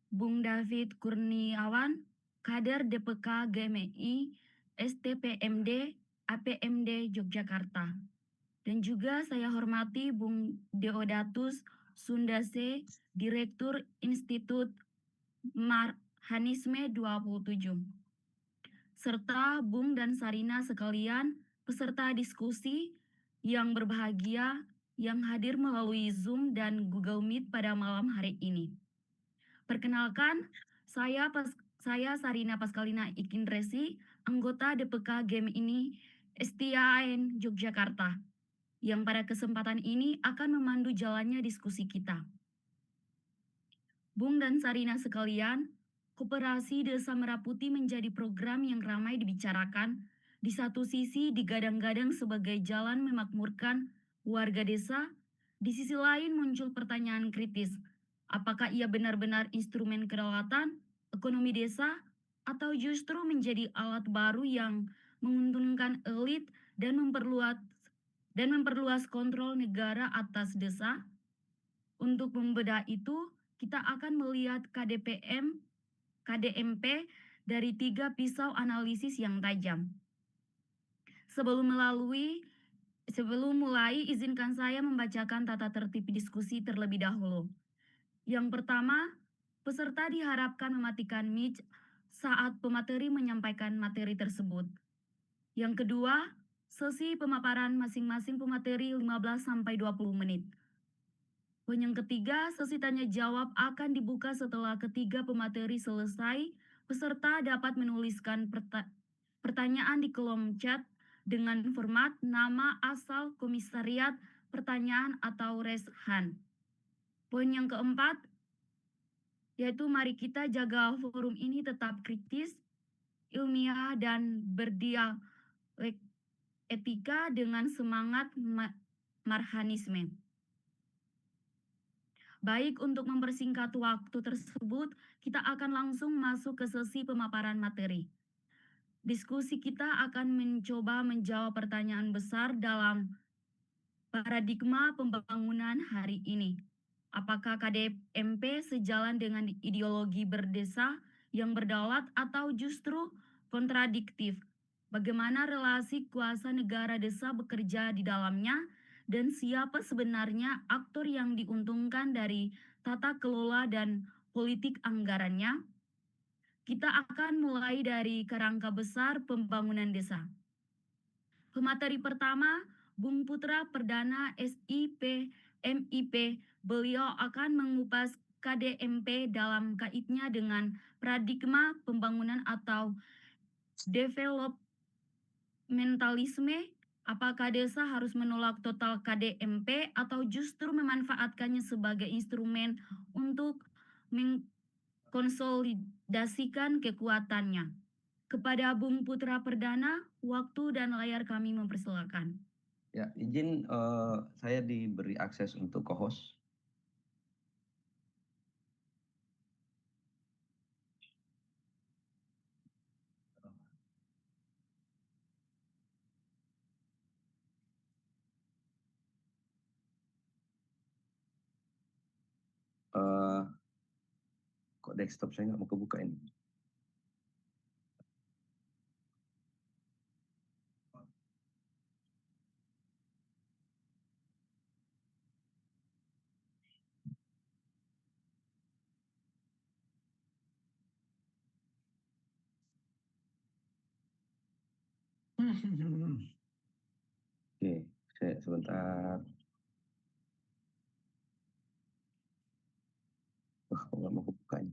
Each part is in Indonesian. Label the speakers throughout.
Speaker 1: Bung David Kurniawan, kader DPK GMI, STPMD, APMD Yogyakarta. Dan juga saya hormati Bung Deodatus Sundase, Direktur Institut Marhanisme 27. Serta Bung dan Sarina sekalian, peserta diskusi yang berbahagia yang hadir melalui Zoom dan Google Meet pada malam hari ini. Perkenalkan, saya Sarina Paskalina Ikindresi, anggota DPK GEM ini STIAN Yogyakarta, yang pada kesempatan ini akan memandu jalannya diskusi kita. Bung dan Sarina sekalian, Koperasi Desa Merah Putih menjadi program yang ramai dibicarakan. Di satu sisi digadang-gadang sebagai jalan memakmurkan warga desa, di sisi lain muncul pertanyaan kritis. Apakah ia benar-benar instrumen kedaulatan, ekonomi desa, atau justru menjadi alat baru yang menguntungkan elit dan memperluas kontrol negara atas desa? Untuk membedah itu, kita akan melihat KDMP dari 3 pisau analisis yang tajam. Sebelum mulai, izinkan saya membacakan tata tertib diskusi terlebih dahulu. Yang pertama, peserta diharapkan mematikan mic saat pemateri menyampaikan materi tersebut. Yang kedua, sesi pemaparan masing-masing pemateri 15-20 menit. Poin yang ketiga, sesi tanya jawab akan dibuka setelah ketiga pemateri selesai. Peserta dapat menuliskan pertanyaan di kolom chat dengan format nama, asal, komisariat, pertanyaan, atau raise hand. Poin yang keempat, yaitu mari kita jaga forum ini tetap kritis, ilmiah, dan berdialektika dengan semangat marhanisme. Baik, untuk mempersingkat waktu tersebut, kita akan langsung masuk ke sesi pemaparan materi. Diskusi kita akan mencoba menjawab pertanyaan besar dalam paradigma pembangunan hari ini. Apakah KDMP sejalan dengan ideologi berdesa yang berdaulat atau justru kontradiktif? Bagaimana relasi kuasa negara desa bekerja di dalamnya? Dan siapa sebenarnya aktor yang diuntungkan dari tata kelola dan politik anggarannya? Kita akan mulai dari kerangka besar pembangunan desa. Pemateri pertama, Bung Putra Perdana SIP MIP, beliau akan mengupas KDMP dalam kaitnya dengan paradigma pembangunan atau developmentalisme. Apakah desa harus menolak total KDMP atau justru memanfaatkannya sebagai instrumen untuk mengkonsolidasikan kekuatannya? Kepada Bung Putra Perdana, waktu dan layar kami mempersilakan.
Speaker 2: Ya, izin saya diberi akses untuk co-host. Kok desktop saya nggak mau kebuka ini? Oke, saya sebentar. Kok nggak mau kebukanya?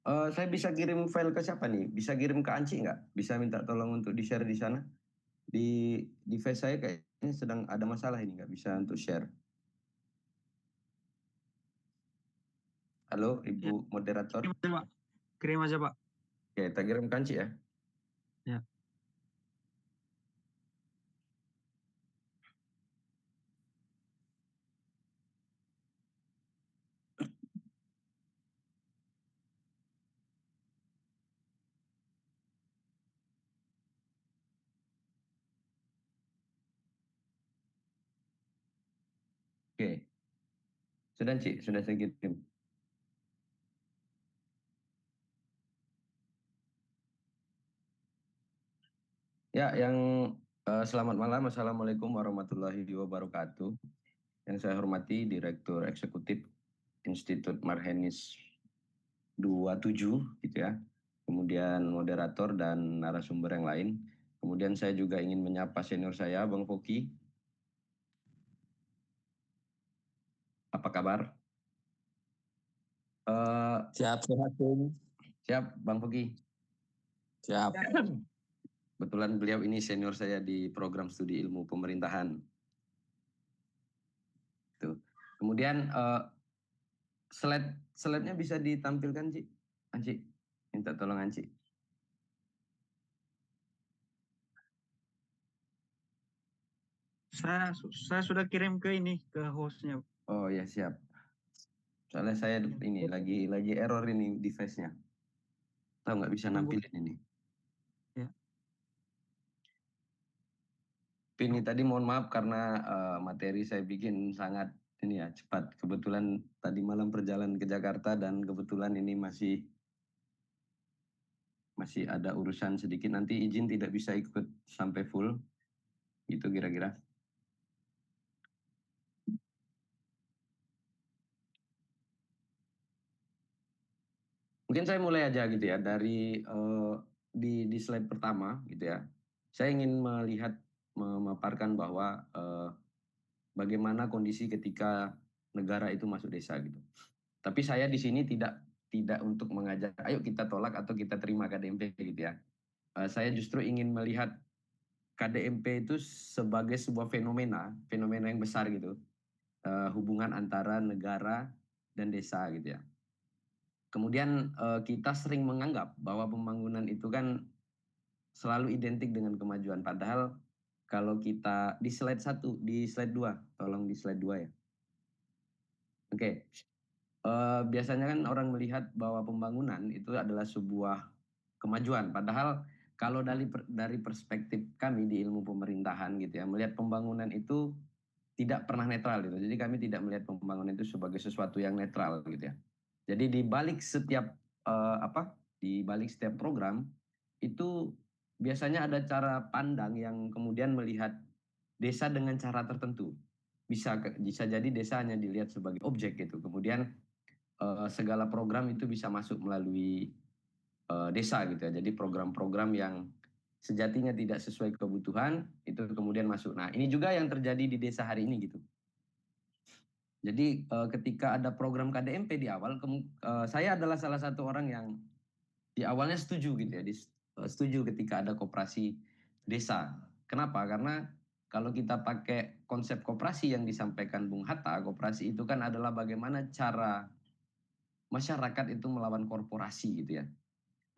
Speaker 2: Saya bisa kirim file ke siapa nih? Bisa kirim ke Anci nggak? Bisa minta tolong untuk di-share di sana? Di device saya kayaknya sedang ada masalah ini, nggak bisa untuk share. Halo, Ibu
Speaker 3: Ya.
Speaker 2: Moderator.
Speaker 3: Kirim aja, Pak. Kirim aja, Pak.
Speaker 2: Oke, kita kirim ke Anci ya.
Speaker 3: Ya.
Speaker 2: Oke, sudah Ci, sudah saya kirim. Ya, yang selamat malam, Assalamualaikum warahmatullahi wabarakatuh. Yang saya hormati Direktur Eksekutif Institut Marhenis 27 gitu ya. Kemudian moderator dan narasumber yang lain. Kemudian saya juga ingin menyapa senior saya, Bang Foki. Apa kabar?
Speaker 4: Siap, sehat, Bung.
Speaker 2: Siap, Bang Foki.
Speaker 4: Siap.
Speaker 2: Kebetulan beliau ini senior saya di program studi ilmu pemerintahan. Tuh. Kemudian slide-nya bisa ditampilkan, Ci? Anci, minta tolong Anci.
Speaker 3: Saya sudah kirim ke ini, ke hostnya.
Speaker 2: Oh ya, siap. Soalnya saya ini lagi error ini device-nya. Tahu nggak bisa nampilin ini.
Speaker 3: Ya.
Speaker 2: Ini tadi mohon maaf karena materi saya bikin sangat ini ya cepat. Kebetulan tadi malam perjalanan ke Jakarta dan kebetulan ini masih ada urusan sedikit. Nanti izin tidak bisa ikut sampai full. Gitu kira-kira. Mungkin saya mulai aja gitu ya dari di slide pertama gitu ya. Saya ingin memaparkan bahwa bagaimana kondisi ketika negara itu masuk desa gitu. Tapi saya di sini tidak untuk mengajak ayo kita tolak atau kita terima KDMP gitu ya. Saya justru ingin melihat KDMP itu sebagai sebuah fenomena yang besar gitu. Hubungan antara negara dan desa gitu ya. Kemudian kita sering menganggap bahwa pembangunan itu kan selalu identik dengan kemajuan. Padahal kalau kita di slide 1, di slide 2, tolong di slide 2 ya. Oke, biasanya kan orang melihat bahwa pembangunan itu adalah sebuah kemajuan. Padahal kalau dari perspektif kami di ilmu pemerintahan gitu ya, melihat pembangunan itu tidak pernah netral gitu. Jadi kami tidak melihat pembangunan itu sebagai sesuatu yang netral gitu ya. Jadi di balik setiap di balik setiap program itu biasanya ada cara pandang yang kemudian melihat desa dengan cara tertentu. Bisa jadi desa hanya dilihat sebagai objek gitu. Kemudian segala program itu bisa masuk melalui desa gitu ya. Jadi program-program yang sejatinya tidak sesuai kebutuhan itu kemudian masuk. Nah, ini juga yang terjadi di desa hari ini gitu. Jadi ketika ada program KDMP di awal, saya adalah salah satu orang yang di awalnya setuju gitu ya, setuju ketika ada koperasi desa. Kenapa? Karena kalau kita pakai konsep koperasi yang disampaikan Bung Hatta, koperasi itu kan adalah bagaimana cara masyarakat itu melawan korporasi gitu ya.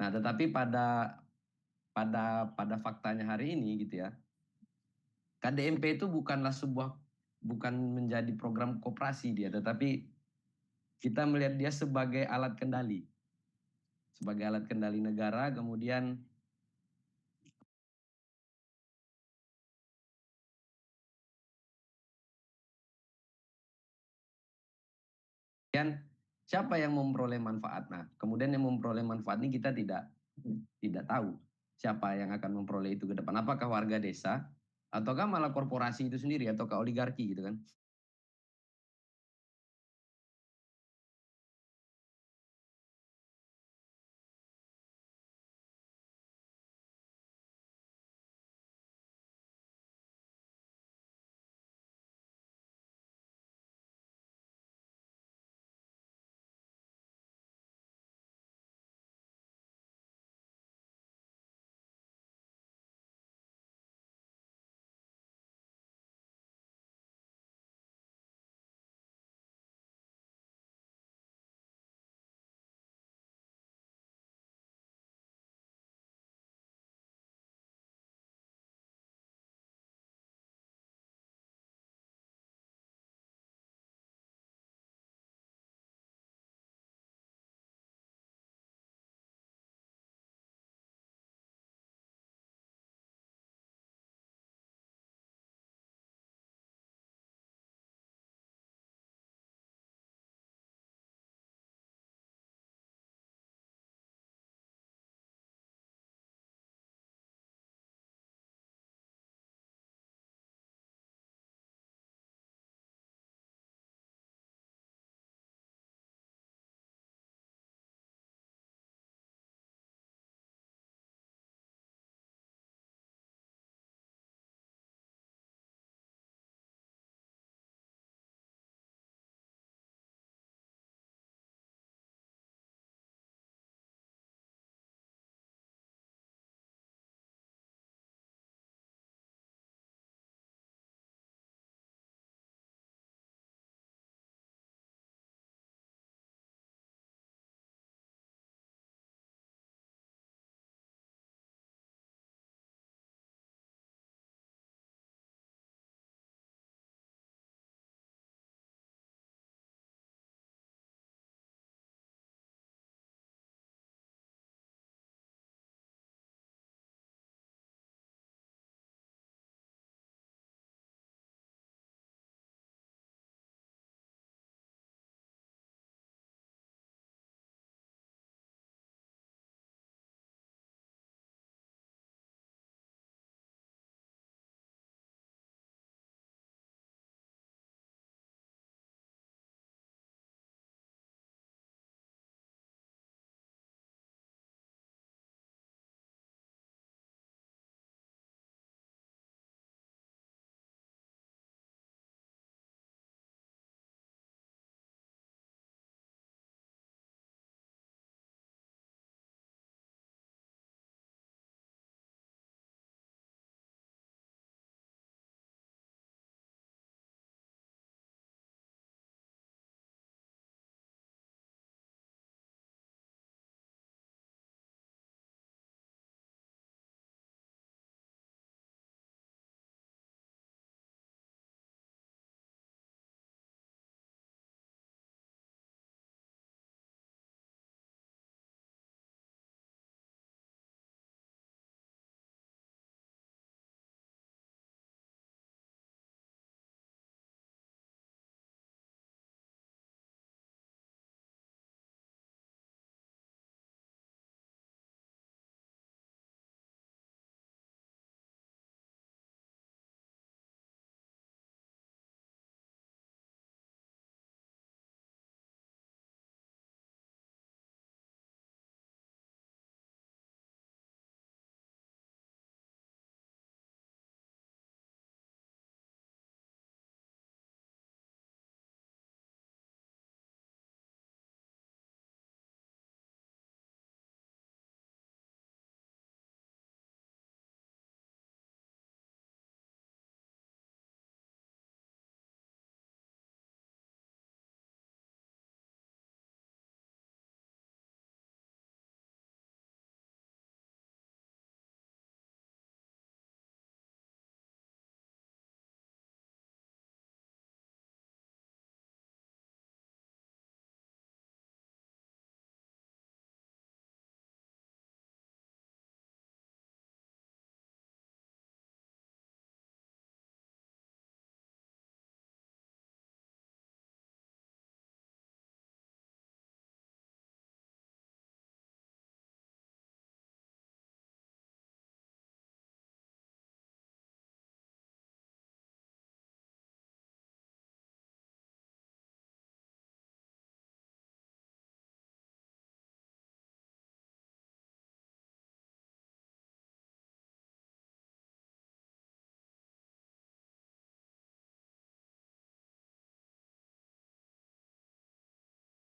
Speaker 2: Nah, tetapi pada faktanya hari ini gitu ya, KDMP itu bukan menjadi program koperasi dia, tetapi kita melihat dia sebagai alat kendali. Sebagai alat kendali negara, kemudian siapa yang memperoleh manfaat. Nah, kemudian yang memperoleh manfaat ini kita tidak tahu siapa yang akan memperoleh itu ke depan. Apakah warga desa, ataukah malah korporasi itu sendiri, ataukah oligarki gitu kan.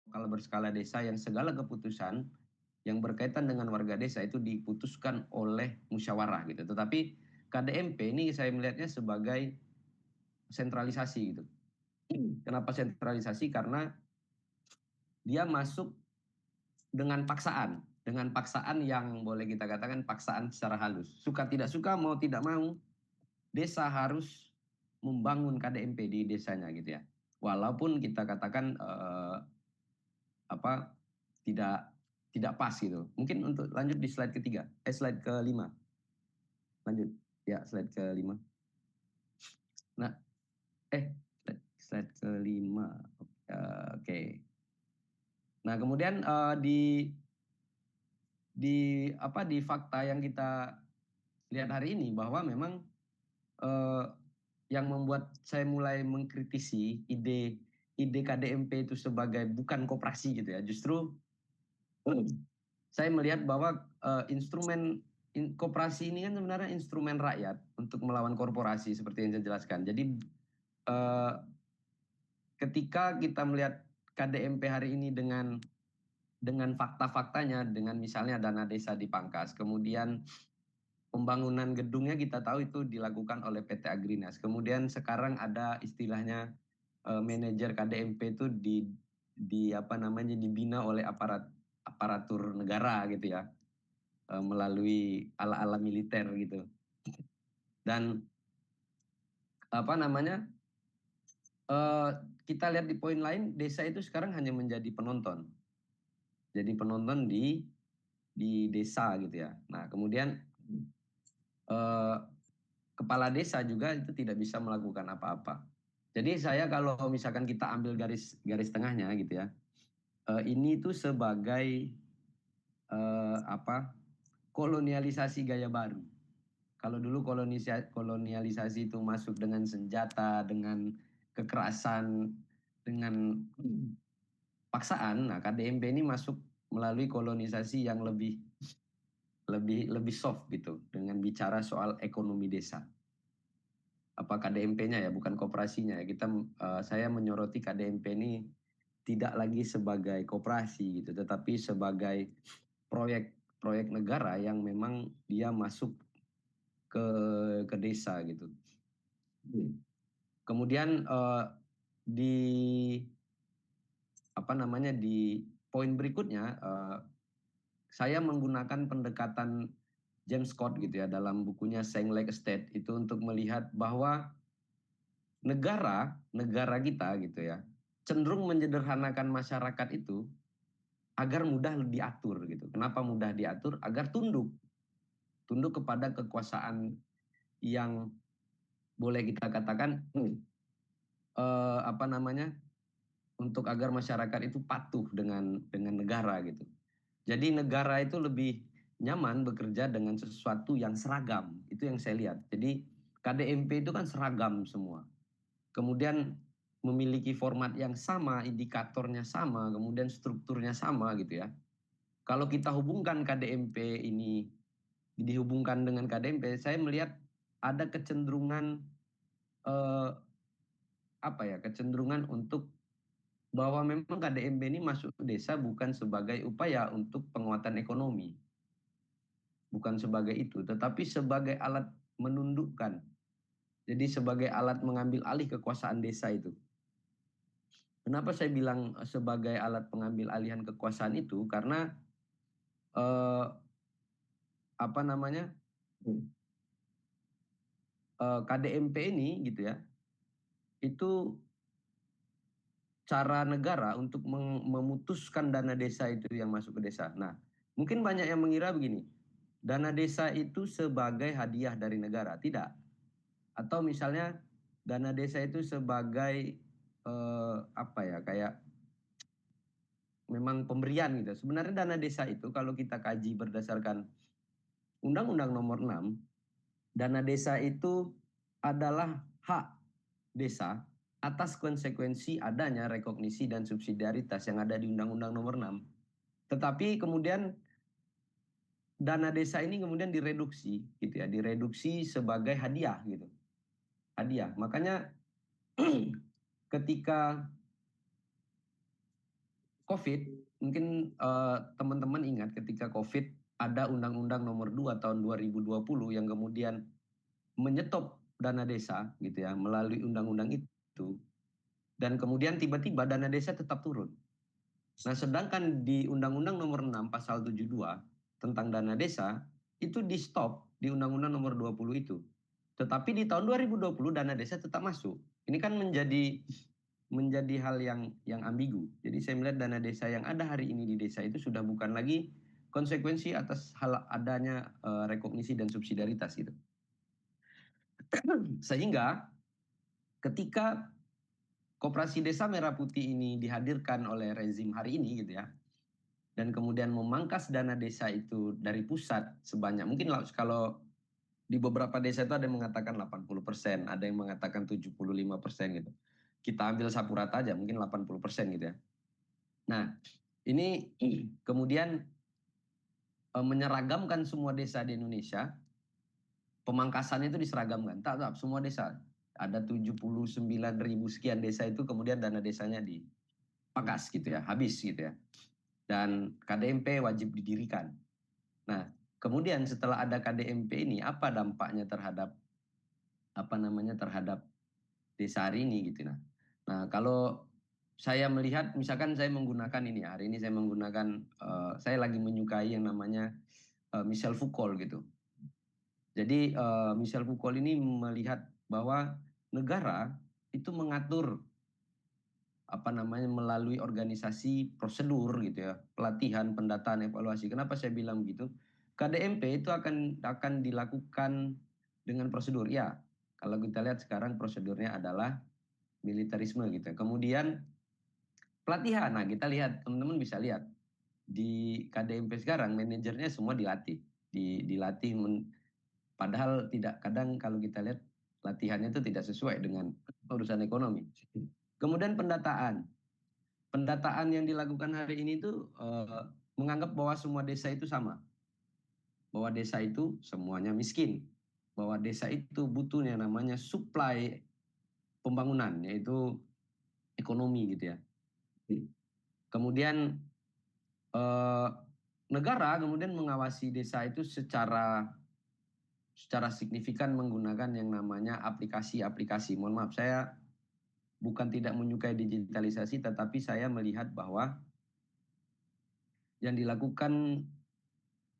Speaker 2: lokal berskala desa yang segala keputusan yang berkaitan dengan warga desa itu diputuskan oleh musyawarah gitu. Tetapi KDMP ini saya melihatnya sebagai sentralisasi gitu. Kenapa sentralisasi? Karena dia masuk dengan paksaan yang boleh kita katakan paksaan secara halus. Suka tidak suka, mau tidak mau, desa harus membangun KDMP di desanya gitu ya. Walaupun kita katakan apa tidak pas gitu. Mungkin untuk lanjut di slide ketiga, slide kelima. Lanjut ya, slide kelima. Nah, slide kelima. Oke. Nah, kemudian di fakta yang kita lihat hari ini bahwa memang yang membuat saya mulai mengkritisi ide KDMP itu sebagai bukan koperasi gitu ya. Justru saya melihat bahwa instrumen koperasi ini kan sebenarnya instrumen rakyat untuk melawan korporasi seperti yang saya jelaskan. Jadi ketika kita melihat KDMP hari ini dengan fakta-faktanya, dengan misalnya dana desa dipangkas, kemudian pembangunan gedungnya kita tahu itu dilakukan oleh PT Agrinas. Kemudian sekarang ada istilahnya manajer KDMP itu dibina oleh aparatur negara gitu ya, melalui ala-ala militer gitu. Dan kita lihat di poin lain, desa itu sekarang hanya menjadi penonton. Jadi penonton di desa gitu ya. Nah, kemudian kepala desa juga itu tidak bisa melakukan apa-apa. Jadi saya kalau misalkan kita ambil garis tengahnya gitu ya, ini tuh sebagai kolonialisasi gaya baru. Kalau dulu kolonialisasi itu masuk dengan senjata, dengan kekerasan, dengan paksaan. Nah, KDMP ini masuk melalui kolonisasi yang lebih soft gitu, dengan bicara soal ekonomi desa. Apa KDMP-nya ya, bukan koperasinya. Saya menyoroti KDMP ini tidak lagi sebagai koperasi gitu, tetapi sebagai proyek negara yang memang dia masuk ke desa gitu. Kemudian di poin berikutnya saya menggunakan pendekatan James Scott gitu ya dalam bukunya Saying Like a State itu untuk melihat bahwa negara kita gitu ya cenderung menyederhanakan masyarakat itu agar mudah diatur gitu. Kenapa mudah diatur? Agar tunduk kepada kekuasaan yang boleh kita katakan untuk agar masyarakat itu patuh dengan negara gitu. Jadi negara itu lebih nyaman bekerja dengan sesuatu yang seragam. Itu yang saya lihat. Jadi KDMP itu kan seragam semua. Kemudian memiliki format yang sama, indikatornya sama, kemudian strukturnya sama gitu ya. Kalau kita hubungkan KDMP ini dihubungkan dengan KDMP, saya melihat ada kecenderungan kecenderungan untuk bahwa memang KDMP ini masuk ke desa bukan sebagai upaya untuk penguatan ekonomi. Bukan sebagai itu, tetapi sebagai alat menundukkan. Jadi sebagai alat mengambil alih kekuasaan desa itu. Kenapa saya bilang sebagai alat pengambil alihan kekuasaan itu? Karena KDMP ini gitu ya, itu cara negara untuk memutuskan dana desa itu yang masuk ke desa. Nah, mungkin banyak yang mengira begini, dana desa itu sebagai hadiah dari negara. Tidak. Atau misalnya dana desa itu sebagai kayak memang pemberian gitu. Sebenarnya dana desa itu kalau kita kaji berdasarkan Undang-Undang Nomor 6, dana desa itu adalah hak desa atas konsekuensi adanya rekognisi dan subsidiaritas yang ada di Undang-Undang Nomor 6. Tetapi kemudian dana desa ini kemudian direduksi gitu ya, direduksi sebagai hadiah gitu. Hadiah. Makanya ketika COVID, mungkin teman-teman ingat ketika COVID ada Undang-Undang Nomor 2 tahun 2020 yang kemudian menyetop dana desa gitu ya melalui undang-undang itu, dan kemudian tiba-tiba dana desa tetap turun. Nah, sedangkan di Undang-Undang Nomor 6 Pasal 72 tentang dana desa itu di stop di Undang-Undang Nomor 20 itu. Tetapi di tahun 2020 dana desa tetap masuk. Ini kan menjadi hal yang ambigu. Jadi saya melihat dana desa yang ada hari ini di desa itu sudah bukan lagi konsekuensi atas hal adanya rekognisi dan subsidiaritas gitu. Sehingga ketika Koperasi Desa Merah Putih ini dihadirkan oleh rezim hari ini gitu ya, dan kemudian memangkas dana desa itu dari pusat sebanyak mungkin, kalau di beberapa desa itu ada yang mengatakan 80%, ada yang mengatakan 75% gitu. Kita ambil sapu rata aja mungkin 80% gitu ya. Nah, ini kemudian menyeragamkan semua desa di Indonesia. Pemangkasannya itu diseragamkan. Tak, semua desa. Ada 79.000 sekian desa itu kemudian dana desanya dipangkas gitu ya, habis gitu ya. Dan KDMP wajib didirikan. Nah, kemudian setelah ada KDMP ini, apa dampaknya terhadap terhadap desa hari ini gitu. Nah, kalau saya melihat, misalkan saya menggunakan ini ya, hari ini saya menggunakan, saya lagi menyukai yang namanya Michel Foucault gitu. Jadi Michel Foucault ini melihat bahwa negara itu mengatur melalui organisasi prosedur gitu ya, pelatihan, pendataan, evaluasi. Kenapa saya bilang begitu? KDMP itu akan dilakukan dengan prosedur. Ya, kalau kita lihat sekarang prosedurnya adalah militerisme gitu. Kemudian pelatihan. Nah, kita lihat, teman-teman bisa lihat di KDMP sekarang manajernya semua dilatih, padahal tidak, kadang kalau kita lihat latihannya itu tidak sesuai dengan urusan ekonomi. Kemudian pendataan. Pendataan yang dilakukan hari ini itu menganggap bahwa semua desa itu sama. Bahwa desa itu semuanya miskin. Bahwa desa itu butuh yang namanya supply pembangunan, yaitu ekonomi gitu ya. Kemudian negara kemudian mengawasi desa itu secara signifikan menggunakan yang namanya aplikasi-aplikasi. Mohon maaf, saya bukan tidak menyukai digitalisasi, tetapi saya melihat bahwa yang dilakukan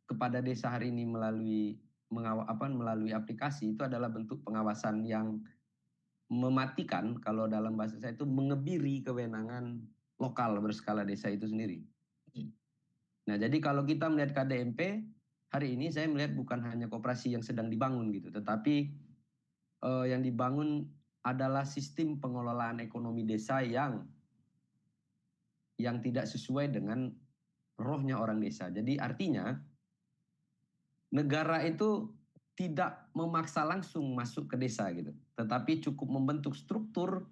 Speaker 2: kepada desa hari ini melalui aplikasi itu adalah bentuk pengawasan yang mematikan, kalau dalam bahasa saya itu mengebiri kewenangan lokal berskala desa itu sendiri. Nah, jadi kalau kita melihat KDMP hari ini, saya melihat bukan hanya koperasi yang sedang dibangun gitu, tetapi yang dibangun adalah sistem pengelolaan ekonomi desa yang tidak sesuai dengan rohnya orang desa. Jadi artinya negara itu tidak memaksa langsung masuk ke desa gitu, tetapi cukup membentuk struktur,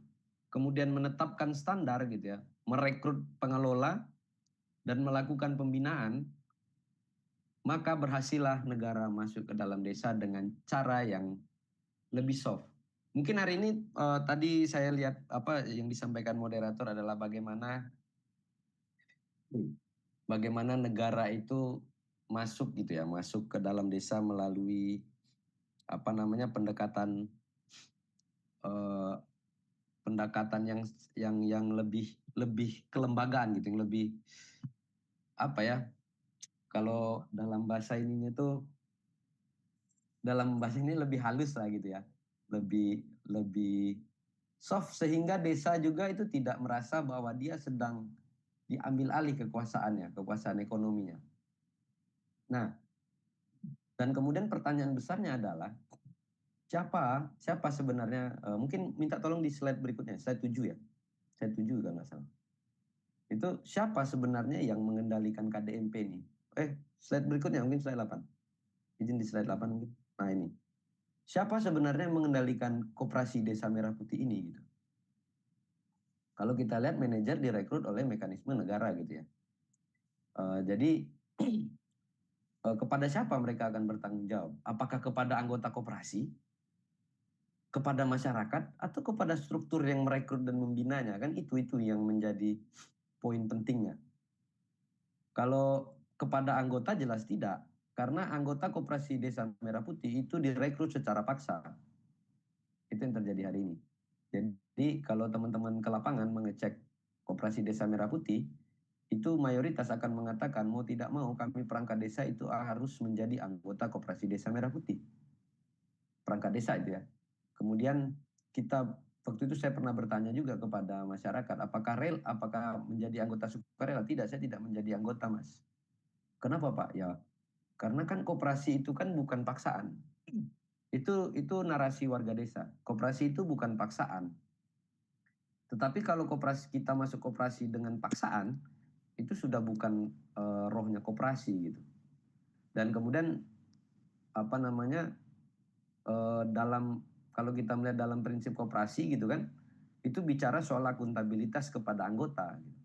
Speaker 2: kemudian menetapkan standar gitu ya, merekrut pengelola dan melakukan pembinaan, maka berhasillah negara masuk ke dalam desa dengan cara yang lebih soft. Mungkin hari ini tadi saya lihat apa yang disampaikan moderator adalah bagaimana negara itu masuk gitu ya, masuk ke dalam desa melalui pendekatan yang lebih kelembagaan gitu, yang lebih kalau dalam bahasa ini lebih halus lah gitu ya, lebih soft, sehingga desa juga itu tidak merasa bahwa dia sedang diambil alih kekuasaan ekonominya. Nah, dan kemudian pertanyaan besarnya adalah siapa sebenarnya, mungkin minta tolong di slide berikutnya, slide 7 ya, slide 7 kalau nggak salah. Itu siapa sebenarnya yang mengendalikan KDMP ini? Slide berikutnya, mungkin slide 8. Izin di slide 8 mungkin. Nah ini. Siapa sebenarnya yang mengendalikan Koperasi Desa Merah Putih ini gitu? Kalau kita lihat manajer direkrut oleh mekanisme negara gitu ya. Jadi kepada siapa mereka akan bertanggung jawab? Apakah kepada anggota koperasi, kepada masyarakat, atau kepada struktur yang merekrut dan membinanya? Kan itu yang menjadi poin pentingnya. Kalau kepada anggota jelas tidak, karena anggota Koperasi Desa Merah Putih itu direkrut secara paksa. Itu yang terjadi hari ini. Jadi kalau teman-teman ke lapangan mengecek Koperasi Desa Merah Putih, itu mayoritas akan mengatakan mau tidak mau kami perangkat desa itu harus menjadi anggota Koperasi Desa Merah Putih. Perangkat desa itu ya. Kemudian kita waktu itu saya pernah bertanya juga kepada masyarakat, apakah menjadi anggota sukarela? Tidak, saya tidak menjadi anggota, Mas. Kenapa, Pak? Ya, karena kan koperasi itu kan bukan paksaan. Itu narasi warga desa. Koperasi itu bukan paksaan. Tetapi kalau kita masuk koperasi dengan paksaan, itu sudah bukan rohnya koperasi gitu. Dan kemudian apa namanya kalau kita melihat dalam prinsip koperasi gitu kan, itu bicara soal akuntabilitas kepada anggota. Gitu.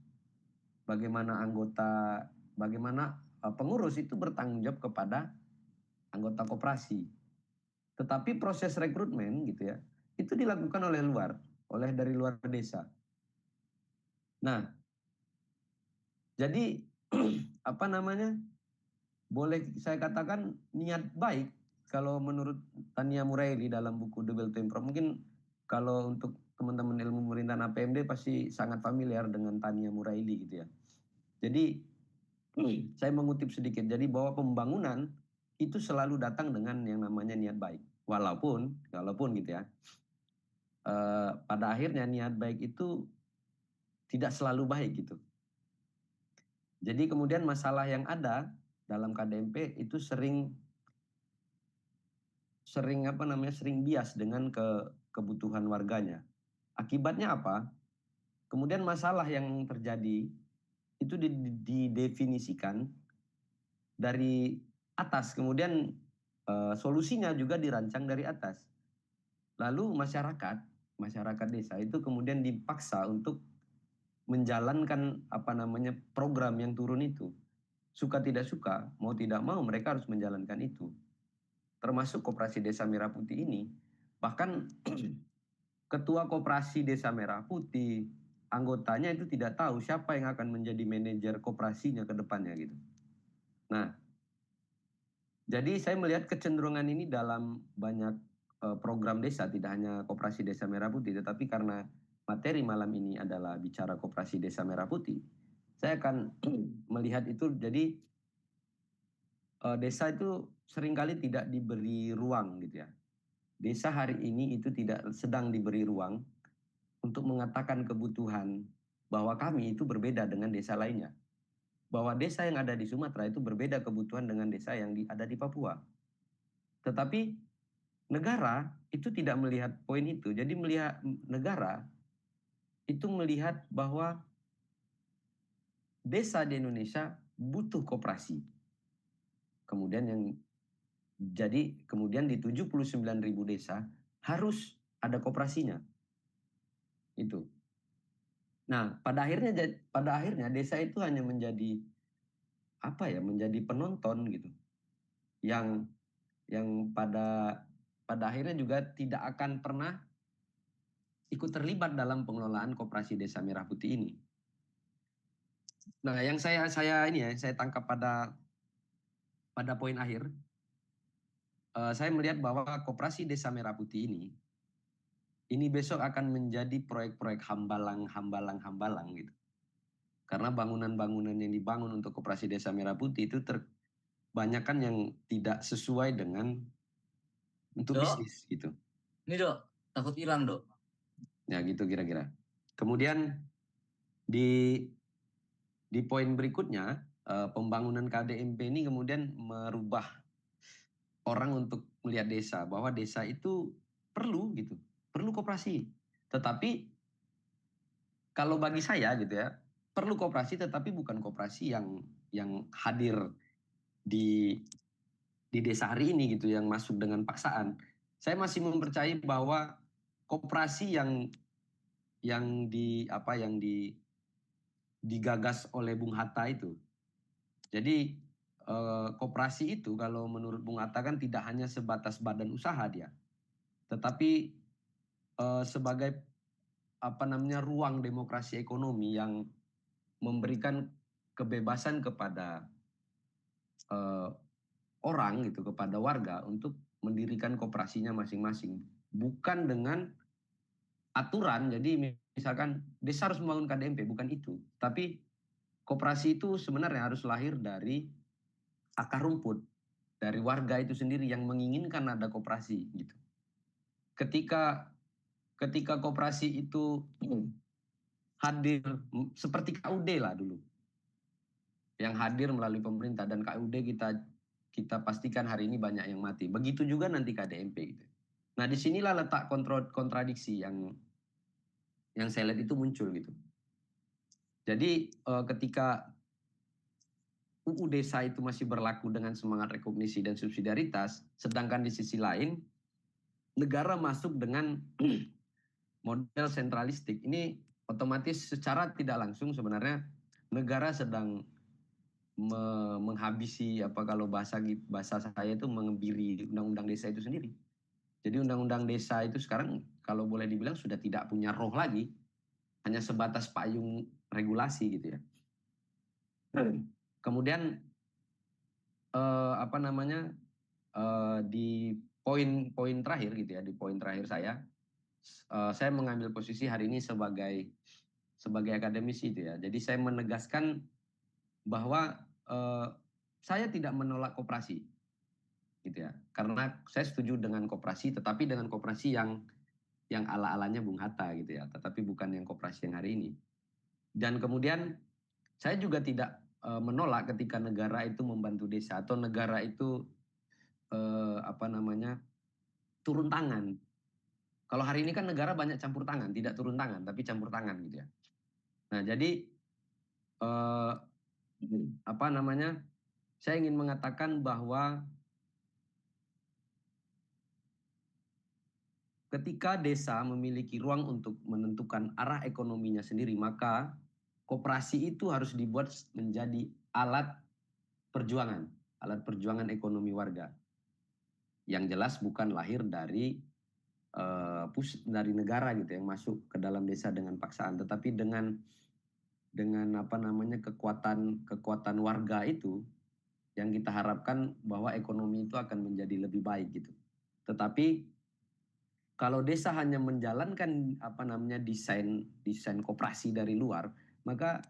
Speaker 2: Bagaimana pengurus itu bertanggung jawab kepada anggota koperasi. Tetapi proses rekrutmen gitu ya, itu dilakukan dari luar desa. Nah, jadi apa namanya? Boleh saya katakan niat baik kalau menurut Tania Muraili dalam buku The Belt Tempo. Mungkin kalau untuk teman-teman ilmu pemerintahan APMD pasti sangat familiar dengan Tania Muraili gitu ya. Jadi saya mengutip sedikit. Jadi bahwa pembangunan itu selalu datang dengan yang namanya niat baik. Walaupun gitu ya. Pada akhirnya niat baik itu tidak selalu baik gitu. Jadi kemudian masalah yang ada dalam KDMP itu sering bias dengan kebutuhan warganya. Akibatnya apa? Kemudian masalah yang terjadi itu didefinisikan dari atas, kemudian solusinya juga dirancang dari atas. Lalu masyarakat desa itu kemudian dipaksa untuk menjalankan program yang turun itu. Suka tidak suka, mau tidak mau mereka harus menjalankan itu. Termasuk Koperasi Desa Merah Putih ini. Bahkan ketua Koperasi Desa Merah Putih, anggotanya itu tidak tahu siapa yang akan menjadi manajer koperasinya ke depannya gitu. Nah, jadi saya melihat kecenderungan ini dalam banyak program desa, tidak hanya Koperasi Desa Merah Putih, tetapi karena materi malam ini adalah bicara Koperasi Desa Merah Putih, saya akan melihat itu. Jadi desa itu seringkali tidak diberi ruang gitu ya. Desa hari ini itu tidak sedang diberi ruang untuk mengatakan kebutuhan bahwa kami itu berbeda dengan desa lainnya. Bahwa desa yang ada di Sumatera itu berbeda kebutuhan dengan desa yang ada di Papua. Tetapi negara itu tidak melihat poin itu. Jadi negara itu melihat bahwa desa di Indonesia butuh koperasi. Kemudian di 79.000 desa harus ada koperasinya. Itu. Nah, pada akhirnya desa itu hanya menjadi penonton gitu. Yang pada akhirnya juga tidak akan pernah ikut terlibat dalam pengelolaan Koperasi Desa Merah Putih ini. Nah, yang saya tangkap pada poin akhir, saya melihat bahwa Koperasi Desa Merah Putih ini besok akan menjadi proyek-proyek hambalang gitu. Karena bangunan-bangunan yang dibangun untuk Koperasi Desa Merah Putih itu kebanyakan yang tidak sesuai dengan untuk bisnis gitu.
Speaker 5: Ini Dok, takut hilang Dok.
Speaker 2: Ya gitu kira-kira. Kemudian di poin berikutnya, pembangunan KDMP ini kemudian merubah orang untuk melihat desa, bahwa desa itu perlu koperasi. Tetapi kalau bagi saya gitu ya, perlu koperasi tetapi bukan koperasi yang hadir di desa hari ini gitu, yang masuk dengan paksaan. Saya masih mempercayai bahwa koperasi yang digagas oleh Bung Hatta itu. Jadi koperasi itu kalau menurut Bung Hatta kan tidak hanya sebatas badan usaha dia, tetapi sebagai ruang demokrasi ekonomi yang memberikan kebebasan kepada orang gitu, kepada warga untuk mendirikan koperasinya masing-masing, bukan dengan aturan. Jadi misalkan desa harus membangun KDMP, bukan itu, tapi koperasi itu sebenarnya harus lahir dari akar rumput, dari warga itu sendiri yang menginginkan ada koperasi gitu. Ketika koperasi itu hadir seperti KUD lah dulu, yang hadir melalui pemerintah, dan KUD kita pastikan hari ini banyak yang mati. Begitu juga nanti KDMP gitu. Nah, disinilah letak kontradiksi yang saya lihat itu muncul gitu. Jadi ketika UU Desa itu masih berlaku dengan semangat rekognisi dan subsidiaritas, sedangkan di sisi lain negara masuk dengan model sentralistik. Ini otomatis secara tidak langsung sebenarnya negara sedang menghabisi, apa kalau bahasa saya itu mengebiri undang-undang desa itu sendiri. Jadi undang-undang desa itu sekarang kalau boleh dibilang sudah tidak punya roh lagi, hanya sebatas payung regulasi gitu ya. Kemudian di poin terakhir gitu ya, di poin terakhir saya mengambil posisi hari ini sebagai akademisi itu ya. Jadi saya menegaskan bahwa saya tidak menolak koperasi gitu ya, karena saya setuju dengan koperasi, tetapi dengan koperasi yang ala-alanya Bung Hatta gitu ya, tetapi bukan yang koperasi yang hari ini. Dan kemudian saya juga tidak menolak ketika negara itu membantu desa atau negara itu turun tangan. Kalau hari ini kan negara banyak campur tangan, tidak turun tangan tapi campur tangan gitu ya. Nah, jadi saya ingin mengatakan bahwa ketika desa memiliki ruang untuk menentukan arah ekonominya sendiri, maka koperasi itu harus dibuat menjadi alat perjuangan ekonomi warga. Yang jelas bukan lahir dari negara gitu yang masuk ke dalam desa dengan paksaan, tetapi dengan kekuatan warga itu yang kita harapkan bahwa ekonomi itu akan menjadi lebih baik gitu. Tetapi kalau desa hanya menjalankan desain koperasi dari luar, maka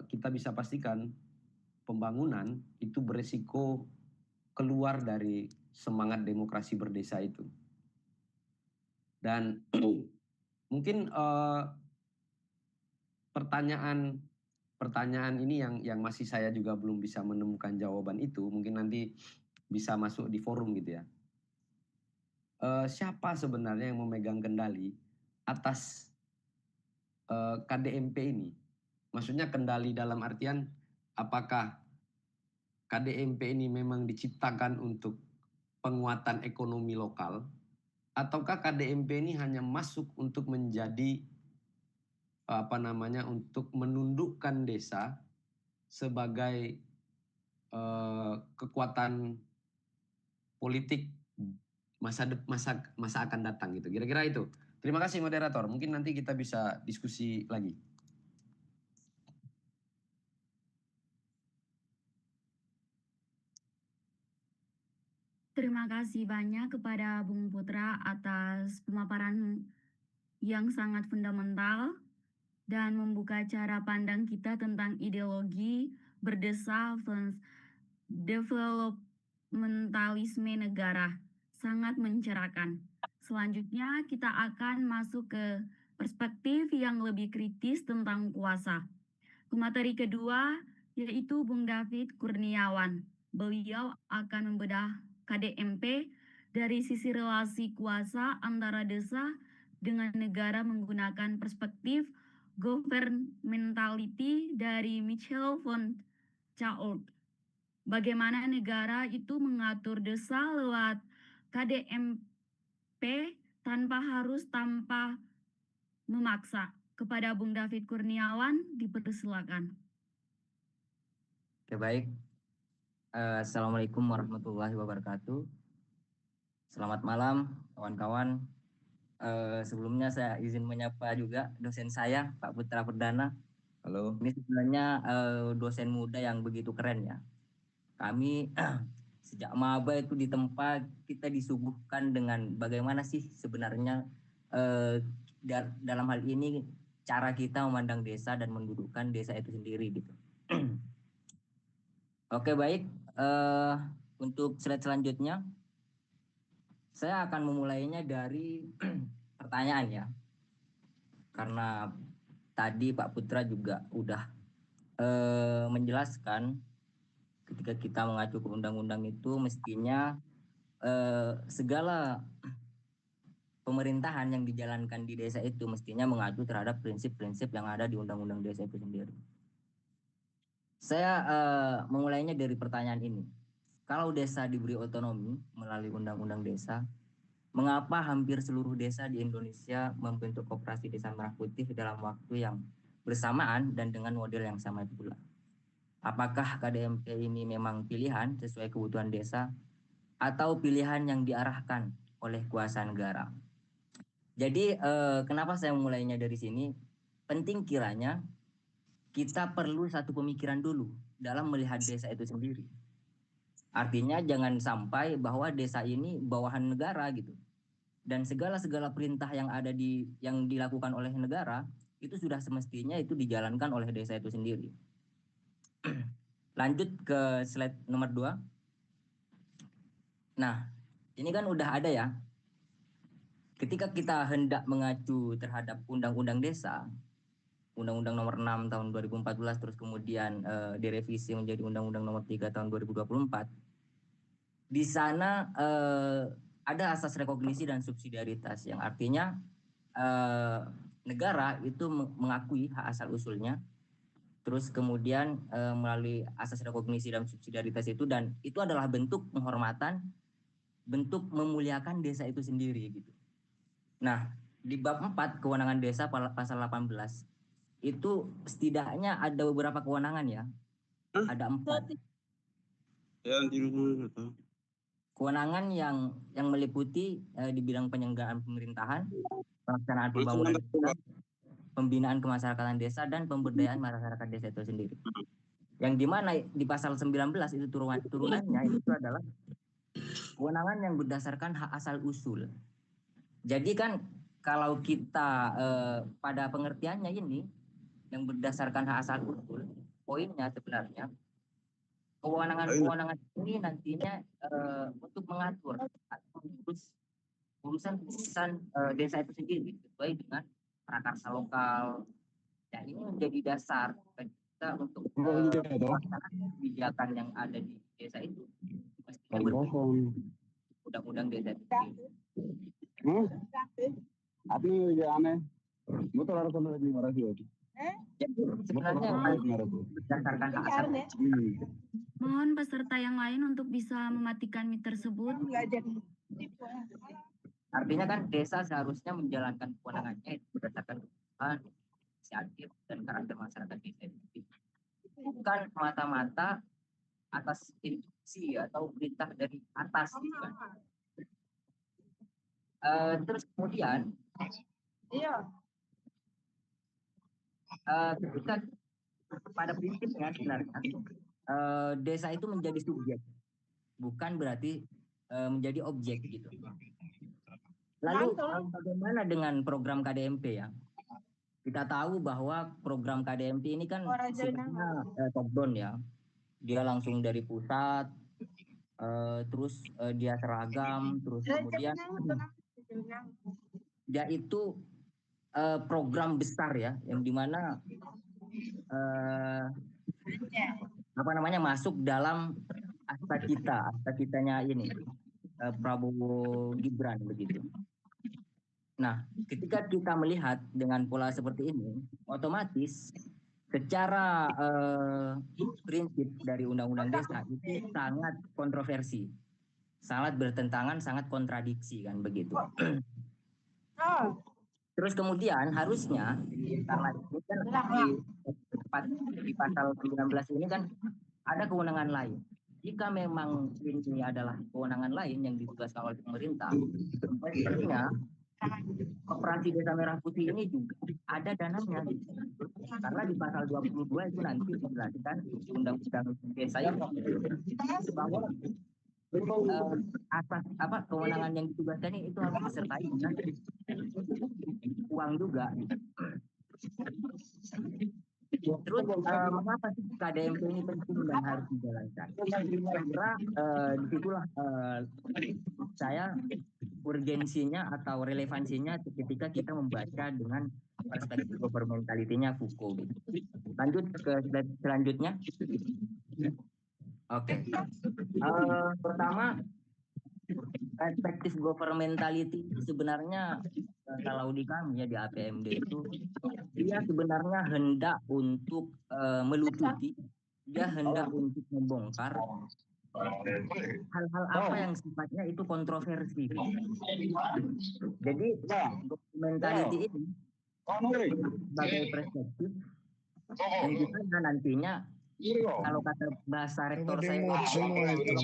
Speaker 2: kita bisa pastikan pembangunan itu beresiko keluar dari semangat demokrasi berdesa itu. Dan mungkin pertanyaan ini yang masih saya juga belum bisa menemukan jawaban itu, mungkin nanti bisa masuk di forum gitu ya. Siapa sebenarnya yang memegang kendali atas KDMP ini? Maksudnya kendali dalam artian apakah KDMP ini memang diciptakan untuk penguatan ekonomi lokal, ataukah KDMP ini hanya masuk untuk menjadi untuk menundukkan desa sebagai kekuatan politik masa akan datang gitu. Kira-kira itu. Terima kasih moderator. Mungkin nanti kita bisa diskusi lagi.
Speaker 1: Terima kasih banyak kepada Bung Putra atas pemaparan yang sangat fundamental dan membuka cara pandang kita tentang ideologi berdesa developmentalisme negara. Sangat mencerahkan. Selanjutnya kita akan masuk ke perspektif yang lebih kritis tentang kuasa. Pemateri kedua yaitu Bung David Kurniawan. Beliau akan membedah KDMP dari sisi relasi kuasa antara desa dengan negara menggunakan perspektif governmentality dari Michel von Chault. Bagaimana negara itu mengatur desa lewat KDMP tanpa memaksa. Kepada Bung David Kurniawan, dipersilakan.
Speaker 6: Oke, baik. Assalamualaikum warahmatullahi wabarakatuh. Selamat malam, kawan-kawan. Sebelumnya saya izin menyapa juga dosen saya, Pak Putra Perdana.
Speaker 2: Halo.
Speaker 6: Ini sebenarnya dosen muda yang begitu keren ya. Kami sejak maba itu di tempat kita disuguhkan dengan bagaimana sih sebenarnya dalam hal ini cara kita memandang desa dan mendudukkan desa itu sendiri gitu. Oke baik, untuk slide selanjutnya saya akan memulainya dari pertanyaan ya. Karena tadi Pak Putra juga udah menjelaskan ketika kita mengacu ke undang-undang itu mestinya segala pemerintahan yang dijalankan di desa itu mestinya mengacu terhadap prinsip-prinsip yang ada di undang-undang desa itu sendiri. Saya memulainya dari pertanyaan ini. Kalau desa diberi otonomi melalui undang-undang desa, mengapa hampir seluruh desa di Indonesia membentuk koperasi desa merah putih dalam waktu yang bersamaan dan dengan model yang sama pula? Apakah KDMP ini memang pilihan sesuai kebutuhan desa atau pilihan yang diarahkan oleh kuasa negara? Jadi kenapa saya memulainya dari sini? Penting kiranya kita perlu satu pemikiran dulu dalam melihat desa itu sendiri. Artinya jangan sampai bahwa desa ini bawahan negara gitu. Dan segala perintah yang yang dilakukan oleh negara itu sudah semestinya itu dijalankan oleh desa itu sendiri. Lanjut ke slide nomor 2. Nah, ini kan udah ada ya. Ketika kita hendak mengacu terhadap undang-undang desa, Undang-Undang nomor 6 tahun 2014 terus kemudian direvisi menjadi Undang-Undang nomor 3 tahun 2024. Di sana ada asas rekognisi dan subsidiaritas yang artinya negara itu mengakui hak asal usulnya, terus kemudian melalui asas rekognisi dan subsidiaritas itu, dan itu adalah bentuk penghormatan, bentuk memuliakan desa itu sendiri gitu. Nah, di bab 4 kewenangan desa pasal 18 itu setidaknya ada beberapa kewenangan ya. Ada 4. Kewenangan yang meliputi di bidang penyelenggaraan pemerintahan, pelaksanaan pembangunan desa, pembinaan kemasyarakatan desa, dan pemberdayaan masyarakat desa itu sendiri. Yang dimana di pasal 19 itu turunannya itu adalah kewenangan yang berdasarkan hak asal usul. Jadi kan kalau kita pada pengertiannya ini yang berdasarkan hak asal usul, poinnya sebenarnya kewenangan ini nantinya untuk mengatur atau mengurus urusan desa itu sendiri sesuai dengan prakarsa lokal. Dan ini menjadi dasar bagi kita untuk melaksanakan kebijakan yang ada di desa itu. Mestinya berbentuk undang-undang desa itu sendiri. Jadi sebenarnya berdasarkan hak asal.
Speaker 1: Mohon peserta yang lain untuk bisa mematikan mic tersebut.
Speaker 6: Artinya kan desa seharusnya menjalankan kewenangannya berdasarkan kebutuhan, inisiatif, dan karakter masyarakat desa itu. Bukan mata-mata atas instruksi atau perintah dari atas gitu kan. Terus kemudian ketika pada prinsipnya sebenarnya desa itu menjadi subjek, bukan berarti menjadi objek gitu. Lalu bagaimana dengan program KDMP ya? Kita tahu bahwa program KDMP ini kan sifatnya top down ya. Dia langsung dari pusat, terus dia seragam, terus kemudian dia itu program besar ya, yang dimana masuk dalam asta kitanya ini Prabowo Gibran begitu. Nah, ketika kita melihat dengan pola seperti ini, otomatis secara prinsip dari undang-undang desa itu sangat kontroversi, sangat bertentangan, sangat kontradiksi kan begitu. Terus kemudian harusnya karena ini kan di pasal 19 ini kan ada kewenangan lain. Jika memang ini adalah kewenangan lain yang ditugaskan oleh pemerintah, sebenarnya Koperasi Desa Merah Putih ini juga ada dananya. Karena di pasal 22 itu nanti dijelaskan undang-undang desa yang bahwa asas kewenangan yang ditugaskan itu harus disertai dengan uang juga. Terus mengapa sih KDMP ini penting dan harus dijalankan? Saya kira disitulah saya urgensinya atau relevansinya ketika kita membaca dengan perspektif governmentality-nya Foucault. Lanjut ke slide selanjutnya. Oke. Pertama, perspektif governmentality sebenarnya kalau di kami ya di APMD itu dia sebenarnya hendak untuk melucuti, dia hendak untuk membongkar hal-hal apa yang sifatnya itu kontroversi. Jadi governmentality ini sebagai perspektif yang kita nantinya kalau kata bahasa rektor saya
Speaker 7: semua itu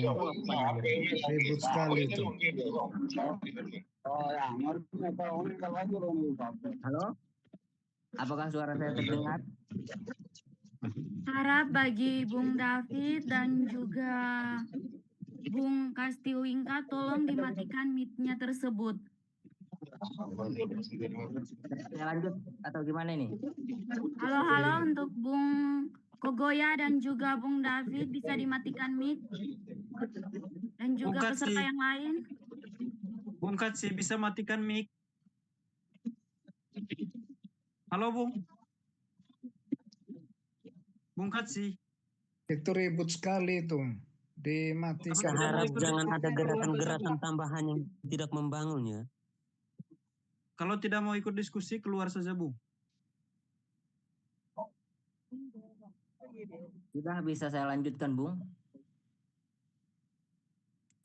Speaker 7: ribut sekali itu.
Speaker 6: Halo, apakah suara saya terdengar?
Speaker 1: Harap bagi Bung David dan juga Bung Kastiwingka tolong dimatikan mic-nya tersebut.
Speaker 6: Saya lanjut atau gimana ini?
Speaker 1: Halo untuk Bung Kogoya dan juga Bung David bisa dimatikan mic. Dan juga
Speaker 3: Bung
Speaker 1: peserta
Speaker 3: Katsi.
Speaker 1: yang lain.
Speaker 3: Bung Katsi bisa matikan mic. Halo Bung. Bung Katsi.
Speaker 7: Itu ribut sekali itu. Dimatikan.
Speaker 3: Saya
Speaker 8: Harap
Speaker 3: ikut
Speaker 8: jangan
Speaker 3: diskusi,
Speaker 8: ada
Speaker 3: keluar
Speaker 8: gerakan-gerakan
Speaker 3: saja.
Speaker 8: tambahan yang tidak membangun ya.
Speaker 3: Kalau tidak mau ikut diskusi, keluar saja Bung.
Speaker 6: Sudah bisa saya lanjutkan, Bung?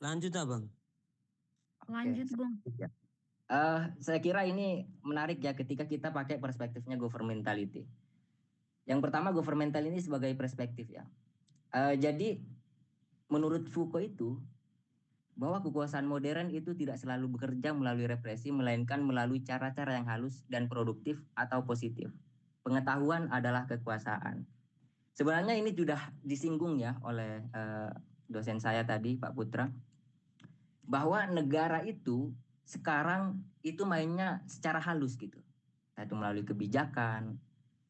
Speaker 8: Lanjut Abang.
Speaker 1: Lanjut Bung.
Speaker 6: Saya kira ini menarik ya ketika kita pakai perspektifnya governmentality. Yang pertama governmental ini sebagai perspektif ya. Jadi menurut Foucault itu bahwa kekuasaan modern itu tidak selalu bekerja melalui represi, melainkan melalui cara-cara yang halus dan produktif atau positif. Pengetahuan adalah kekuasaan. Sebenarnya ini sudah disinggung ya oleh dosen saya tadi, Pak Putra, bahwa negara itu sekarang itu mainnya secara halus gitu. Entah itu melalui kebijakan,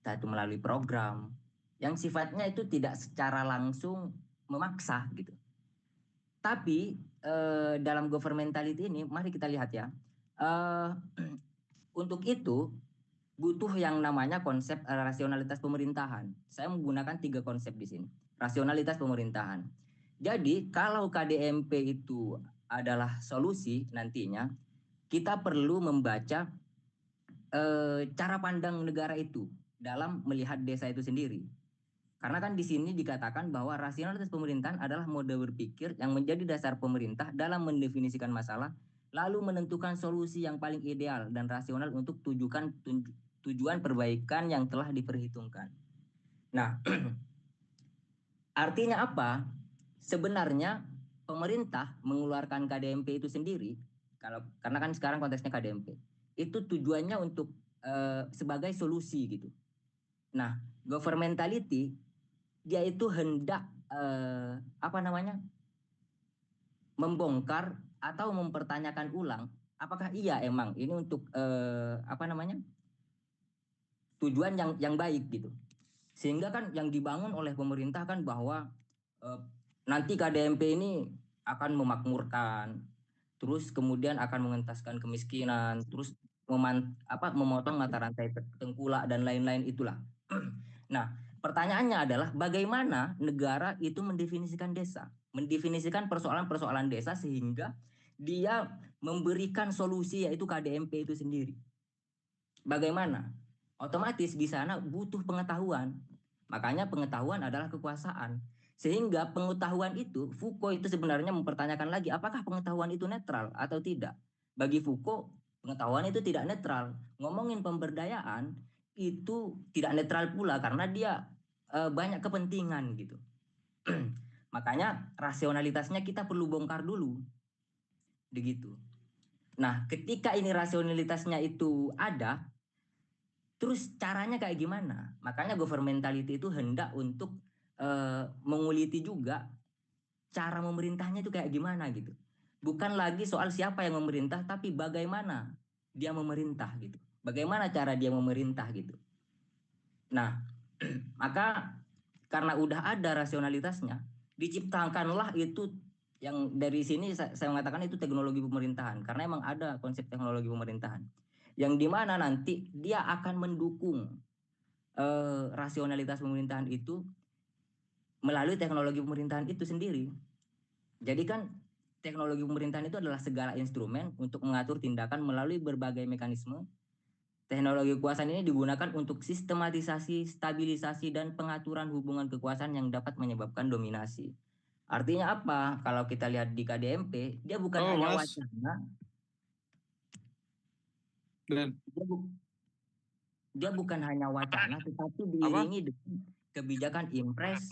Speaker 6: entah itu melalui program, yang sifatnya itu tidak secara langsung memaksa gitu. Tapi dalam governmentality ini, mari kita lihat ya. Untuk itu butuh yang namanya konsep rasionalitas pemerintahan. Saya menggunakan 3 konsep di sini. Rasionalitas pemerintahan. Jadi kalau KDMP itu adalah solusi nantinya, kita perlu membaca cara pandang negara itu dalam melihat desa itu sendiri. Karena kan di sini dikatakan bahwa rasionalitas pemerintahan adalah mode berpikir yang menjadi dasar pemerintah dalam mendefinisikan masalah, lalu menentukan solusi yang paling ideal dan rasional untuk tujuan perbaikan yang telah diperhitungkan. Nah, artinya apa? Sebenarnya pemerintah mengeluarkan KDMP itu sendiri, karena kan sekarang konteksnya KDMP, itu tujuannya untuk sebagai solusi gitu. Nah, governmentality dia itu hendak membongkar atau mempertanyakan ulang apakah iya emang ini untuk tujuan yang baik gitu. Sehingga kan yang dibangun oleh pemerintah kan bahwa nanti KDMP ini akan memakmurkan, terus kemudian akan mengentaskan kemiskinan, terus memotong mata rantai tengkulak dan lain-lain itulah. Nah, pertanyaannya adalah bagaimana negara itu mendefinisikan desa, mendefinisikan persoalan-persoalan desa sehingga dia memberikan solusi yaitu KDMP itu sendiri. Bagaimana? Otomatis di sana butuh pengetahuan. Makanya pengetahuan adalah kekuasaan. Sehingga pengetahuan itu, Foucault itu sebenarnya mempertanyakan lagi apakah pengetahuan itu netral atau tidak. Bagi Foucault, pengetahuan itu tidak netral. Ngomongin pemberdayaan itu tidak netral pula karena dia banyak kepentingan gitu. Makanya rasionalitasnya kita perlu bongkar dulu. Begitu. Nah, ketika ini rasionalitasnya itu ada, Terus caranya kayak gimana? Makanya governmentality itu hendak untuk menguliti juga cara memerintahnya itu kayak gimana gitu. Bukan lagi soal siapa yang memerintah, tapi bagaimana dia memerintah gitu. Bagaimana cara dia memerintah gitu. Nah, maka karena udah ada rasionalitasnya, diciptakanlah itu yang dari sini saya mengatakan itu teknologi pemerintahan. Karena emang ada konsep teknologi pemerintahan. Yang dimana nanti dia akan mendukung rasionalitas pemerintahan itu melalui teknologi pemerintahan itu sendiri. Jadi kan teknologi pemerintahan itu adalah segala instrumen untuk mengatur tindakan melalui berbagai mekanisme. Teknologi kekuasaan ini digunakan untuk sistematisasi, stabilisasi, dan pengaturan hubungan kekuasaan yang dapat menyebabkan dominasi. Artinya apa? Kalau kita lihat di KDMP, dia bukan hanya wacana. Dia bukan hanya wacana, tetapi diiringi dengan kebijakan impres.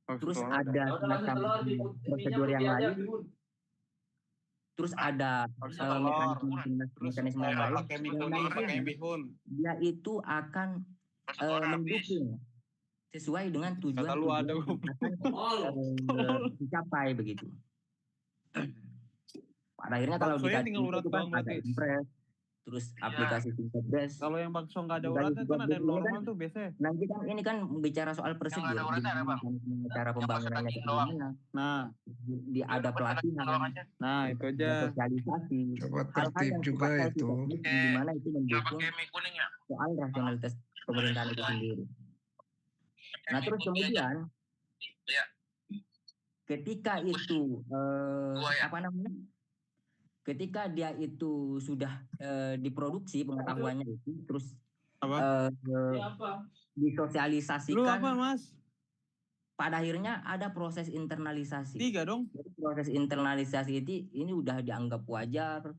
Speaker 6: Terus ada semacam prosedur yang lain. Terus ada mekanisme yang lain. Dia itu akan mendukung sesuai dengan tujuan dicapai begitu. Pada akhirnya kalau itu kan ada impres, terus aplikasi Singkatdes.
Speaker 3: Kalau yang bakso nggak ada uratnya kan ada normal tuh biasanya.
Speaker 6: Nanti kan ini kan bicara soal prosedur, cara pembangunannya ke gimana.
Speaker 3: Nah,
Speaker 6: ada pelatihan.
Speaker 3: Nah, itu aja.
Speaker 6: Sosialisasi.
Speaker 7: Coba tertib juga itu.
Speaker 6: Di mana itu mendukung soal rasionalitas pemerintahan itu sendiri. Nah, terus kemudian ketika itu ketika dia itu sudah diproduksi pengetahuannya itu, terus disosialisasikan. Pada akhirnya ada proses internalisasi.
Speaker 3: 3 dong.
Speaker 6: Jadi proses internalisasi ini udah dianggap wajar.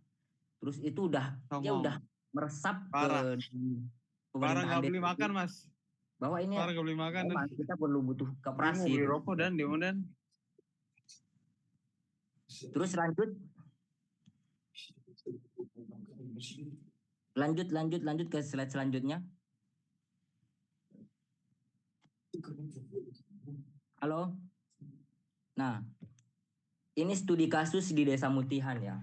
Speaker 6: Terus itu dia udah meresap ke
Speaker 3: Parah nggak beli makan, Mas.
Speaker 6: Bahwa ini
Speaker 3: Parah nggak beli makan.
Speaker 6: Kita perlu butuh koperasi.
Speaker 3: Beli rokok dan demo dan.
Speaker 6: Terus lanjut ke slide selanjutnya. Halo. Nah, ini studi kasus di Desa Mutihan ya.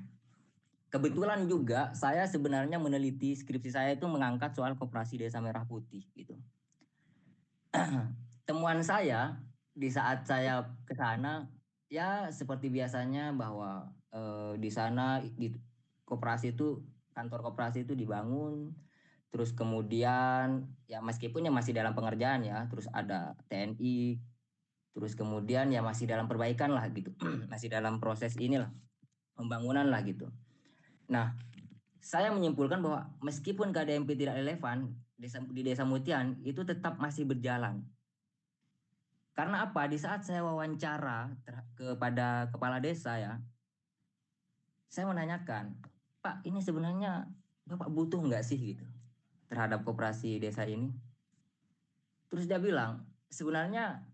Speaker 6: Kebetulan juga saya sebenarnya meneliti, skripsi saya itu mengangkat soal koperasi Desa Merah Putih gitu. Temuan saya di saat saya ke sana ya seperti biasanya bahwa di sana di koperasi itu, kantor koperasi itu dibangun, terus kemudian ya meskipun ya masih dalam pengerjaan ya, terus ada TNI, terus kemudian ya masih dalam perbaikan lah gitu, masih dalam proses inilah pembangunan lah gitu. Nah, saya menyimpulkan bahwa meskipun KDMP tidak relevan di Desa Mutihan itu tetap masih berjalan. Karena apa? Di saat saya wawancara kepada kepala desa ya, saya menanyakan, Pak, ini sebenarnya Bapak butuh nggak sih gitu terhadap koperasi desa ini? Terus dia bilang, sebenarnya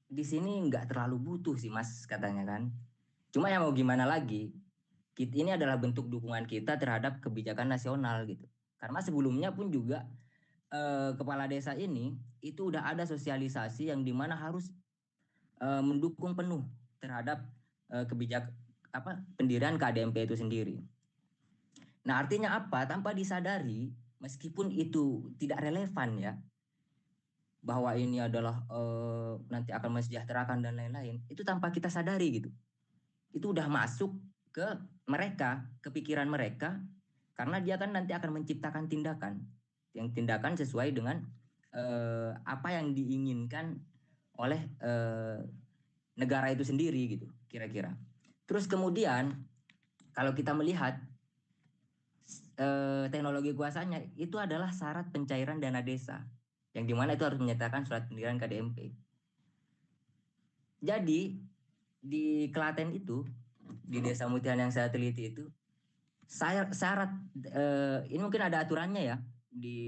Speaker 6: di sini nggak terlalu butuh sih Mas, katanya kan. Cuma ya mau gimana lagi, ini adalah bentuk dukungan kita terhadap kebijakan nasional gitu. Karena sebelumnya pun juga kepala desa ini itu udah ada sosialisasi yang dimana harus mendukung penuh terhadap pendirian KDMP itu sendiri. Nah, artinya apa? Tanpa disadari, meskipun itu tidak relevan ya, bahwa ini adalah nanti akan mensejahterakan dan lain-lain, itu tanpa kita sadari gitu. Itu udah masuk ke mereka, ke pikiran mereka, karena dia kan nanti akan menciptakan tindakan, yang tindakan sesuai dengan apa yang diinginkan oleh negara itu sendiri gitu, kira-kira. Terus kemudian kalau kita melihat teknologi kuasanya itu adalah syarat pencairan dana desa, yang dimana itu harus menyatakan surat pendirian KDMP. Jadi di Klaten itu, di Desa Mutihan yang saya teliti itu, syarat ini mungkin ada aturannya ya di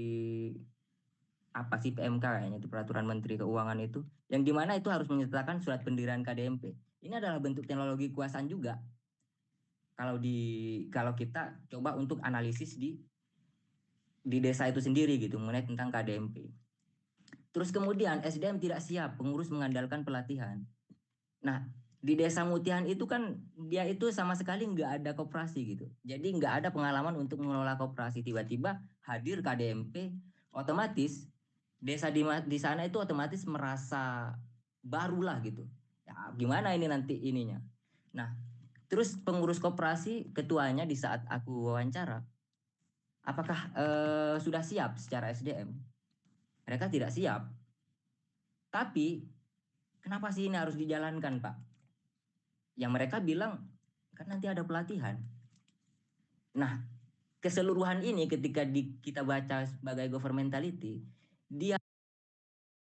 Speaker 6: apa sih PMK kayaknya itu, peraturan Menteri Keuangan itu, yang dimana itu harus menyatakan surat pendirian KDMP. Ini adalah bentuk teknologi kekuasaan juga. Kalau kita coba untuk analisis di di desa itu sendiri gitu mengenai tentang KDMP. Terus kemudian SDM tidak siap, pengurus mengandalkan pelatihan. Nah, di desa Mutihan itu kan dia itu sama sekali nggak ada koperasi gitu. Jadi nggak ada pengalaman untuk mengelola koperasi. Tiba-tiba hadir KDMP, otomatis desa di sana itu otomatis merasa barulah gitu. Ya, gimana ini nanti ininya. Nah, terus pengurus koperasi ketuanya di saat aku wawancara, apakah sudah siap secara SDM? Mereka tidak siap. Tapi kenapa sih ini harus dijalankan, Pak? Yang mereka bilang kan nanti ada pelatihan. Nah, keseluruhan ini ketika kita baca sebagai governmentality, dia